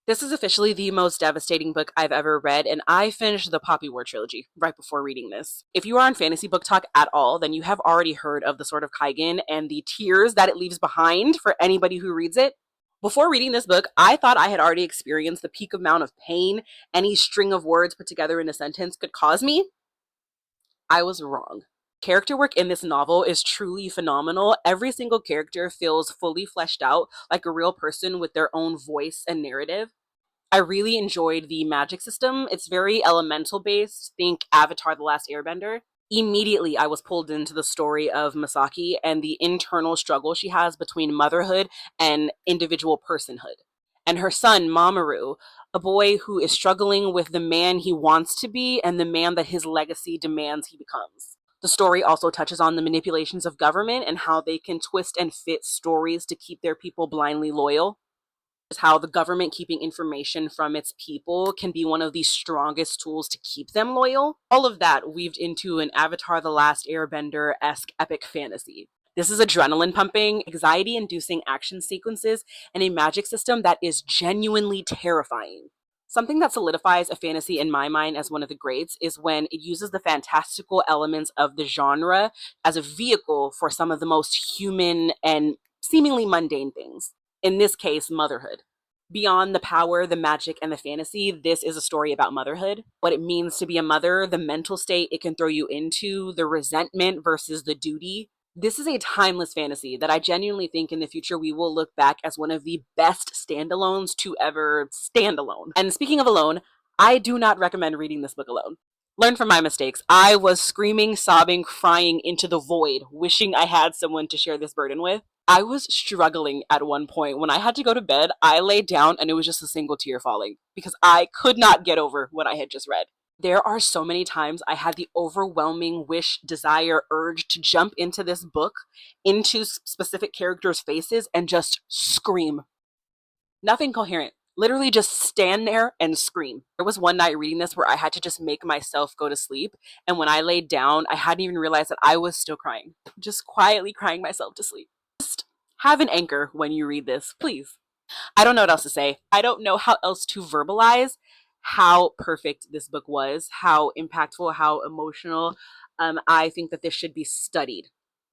This is officially the most devastating book I've ever read, and I finished the Poppy War trilogy right before reading this. If you are on fantasy book talk at all, then you have already heard of the Sword of Kaigen and the tears that it leaves behind for anybody who reads it. Before reading this book, I thought I had already experienced the peak amount of pain any string of words put together in a sentence could cause me. I was wrong. Character work in this novel is truly phenomenal. Every single character feels fully fleshed out like a real person with their own voice and narrative. I really enjoyed the magic system. It's very elemental based. Think Avatar The Last Airbender. Immediately, I was pulled into the story of Masaki and the internal struggle she has between motherhood and individual personhood. And her son, Mamoru, a boy who is struggling with the man he wants to be and the man that his legacy demands he becomes. The story also touches on the manipulations of government and how they can twist and fit stories to keep their people blindly loyal. How the government keeping information from its people can be one of the strongest tools to keep them loyal. All of that weaved into an Avatar The Last Airbender-esque epic fantasy. This is adrenaline pumping, anxiety inducing action sequences, and a magic system that is genuinely terrifying. Something that solidifies a fantasy in my mind as one of the greats is when it uses the fantastical elements of the genre as a vehicle for some of the most human and seemingly mundane things. In this case, motherhood. Beyond the power, the magic, and the fantasy, this is a story about motherhood. What it means to be a mother, the mental state it can throw you into, the resentment versus the duty. This is a timeless fantasy that I genuinely think in the future we will look back as one of the best standalones to ever stand alone. And speaking of alone, I do not recommend reading this book alone. Learn from my mistakes. I was screaming, sobbing, crying into the void, wishing I had someone to share this burden with. I was struggling at one point. When I had to go to bed, I laid down and it was just a single tear falling because I could not get over what I had just read. There are so many times I had the overwhelming wish, desire, urge to jump into this book, into specific characters' faces, and just scream. Nothing coherent. Literally just stand there and scream. There was one night reading this where I had to just make myself go to sleep. And when I laid down, I hadn't even realized that I was still crying. Just quietly crying myself to sleep. Just have an anchor when you read this, please. I don't know what else to say. I don't know how else to verbalize how perfect this book was, how impactful, how emotional. I think that this should be studied.